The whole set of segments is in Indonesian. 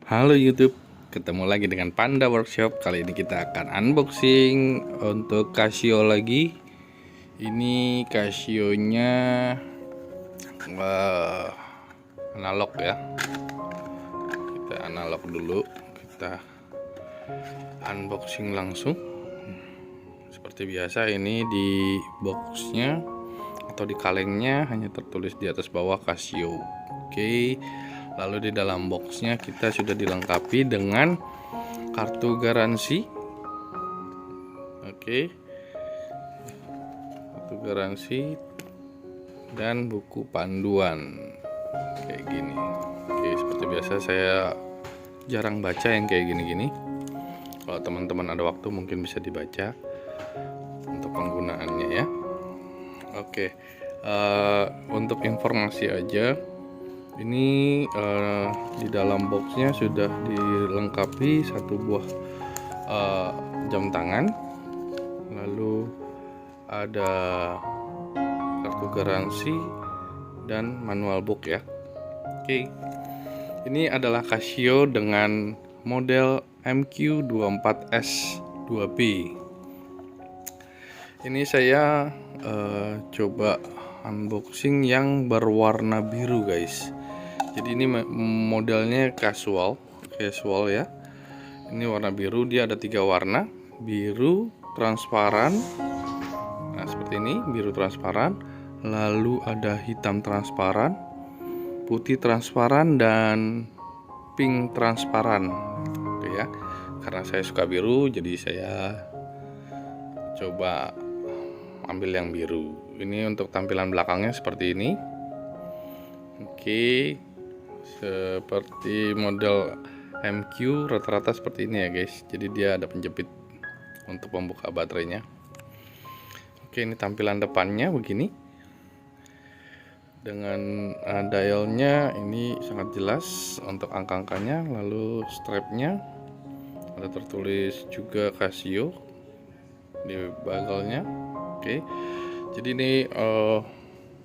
Halo YouTube, ketemu lagi dengan Panda Workshop. Kali ini kita akan unboxing untuk Casio lagi. Ini Casio-nya analog ya. Kita analog dulu, kita unboxing langsung. Seperti biasa, ini di boxnya atau di kalengnya hanya tertulis di atas bawah Casio. Oke. Lalu di dalam boxnya kita sudah dilengkapi dengan kartu garansi. Oke, kartu garansi dan buku panduan kayak gini. Oke, seperti biasa saya jarang baca yang kayak gini-gini. Kalau teman-teman ada waktu mungkin bisa dibaca untuk penggunaannya ya. Oke, untuk informasi aja. Ini di dalam boxnya sudah dilengkapi satu buah jam tangan, lalu ada kartu garansi dan manual book ya. Oke, ini adalah Casio dengan model MQ24S 2B. Ini saya coba unboxing yang berwarna biru guys. Jadi ini modelnya casual ya. Ini warna biru, dia ada 3 warna, biru transparan. Nah, seperti ini, biru transparan, lalu ada hitam transparan, putih transparan dan pink transparan. Oke ya. Karena saya suka biru, jadi saya coba ambil yang biru. Ini untuk tampilan belakangnya seperti ini. Oke. Seperti model MQ rata-rata seperti ini ya guys. Jadi dia ada penjepit untuk membuka baterainya. Oke, ini tampilan depannya begini. Dengan dialnya ini sangat jelas untuk angka-angkanya. Lalu strapnya ada tertulis juga Casio di bagelnya. Oke, jadi ini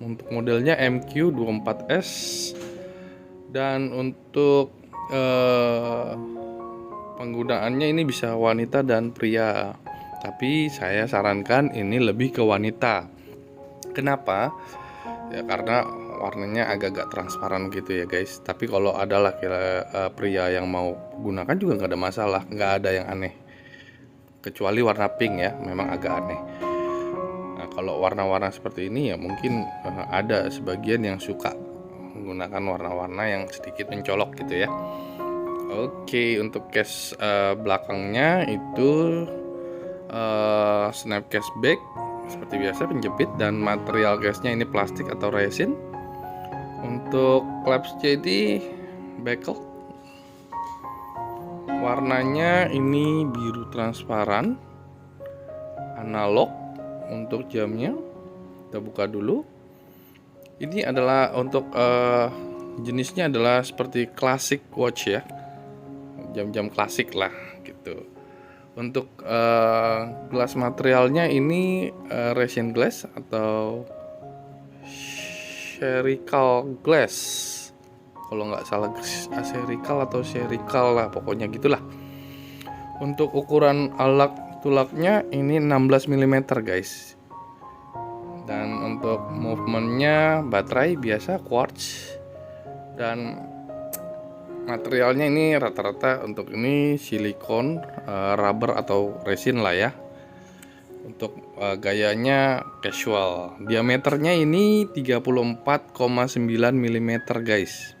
untuk modelnya MQ24S. Dan untuk penggunaannya ini bisa wanita dan pria, tapi saya sarankan ini lebih ke wanita. Kenapa? Ya karena warnanya agak-agak transparan gitu ya guys. Tapi kalau ada pria yang mau gunakan juga nggak ada masalah, nggak ada yang aneh. Kecuali warna pink ya, memang agak aneh. Nah, kalau warna-warna seperti ini ya mungkin ada sebagian yang suka menggunakan warna-warna yang sedikit mencolok gitu ya. Oke, untuk case belakangnya itu snap case back seperti biasa, penjepit, dan material case-nya ini plastik atau resin. Untuk clamps jadi bekel, warnanya ini biru transparan, analog. Untuk jamnya kita buka dulu. Ini adalah untuk jenisnya adalah seperti classic watch ya, jam-jam klasik lah gitu. Untuk gelas materialnya ini resin glass atau spherical glass, kalau nggak salah spherical atau spherical lah, pokoknya gitulah. Untuk ukuran alat tulaknya ini 16 mm guys. Dan untuk movementnya baterai biasa quartz, dan materialnya ini rata-rata untuk ini silikon, rubber atau resin lah ya. Untuk gayanya casual. Diameternya ini 34,9 mm guys.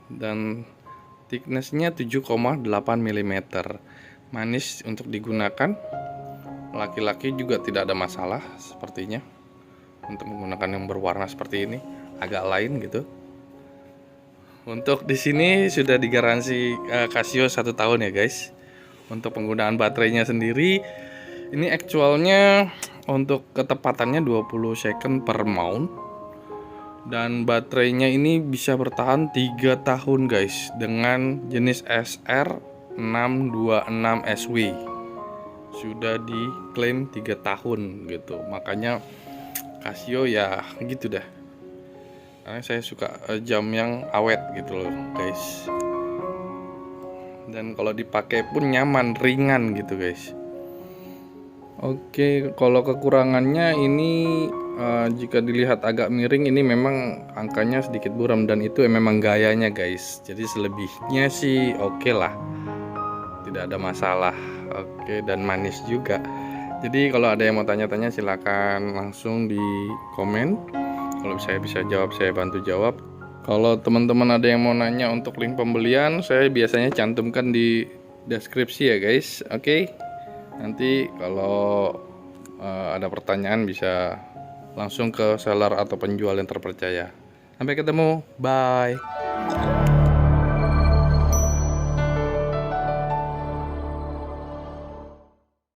Dan thicknessnya 7,8 mm. Manis untuk digunakan. Laki-laki juga tidak ada masalah sepertinya. Untuk menggunakan yang berwarna seperti ini, agak lain gitu. Untuk di sini sudah digaransi Casio 1 tahun ya guys. Untuk penggunaan baterainya sendiri, ini actualnya untuk ketepatannya 20 second per mount. Dan baterainya ini bisa bertahan 3 tahun guys, dengan jenis SR626SW. Sudah diklaim 3 tahun gitu. Makanya Casio ya gitu dah. Karena saya suka jam yang awet gitu loh guys. Dan kalau dipakai pun nyaman, ringan gitu guys. Oke, kalau kekurangannya ini jika dilihat agak miring, ini memang angkanya sedikit buram, dan itu memang gayanya guys. Jadi selebihnya sih oke lah, tidak ada masalah. Oke, dan manis juga. Jadi kalau ada yang mau tanya-tanya silakan langsung di komen. Kalau saya bisa jawab, saya bantu jawab. Kalau teman-teman ada yang mau nanya untuk link pembelian, saya biasanya cantumkan di deskripsi ya guys. Oke. Nanti kalau ada pertanyaan bisa langsung ke seller atau penjual yang terpercaya. Sampai ketemu, bye.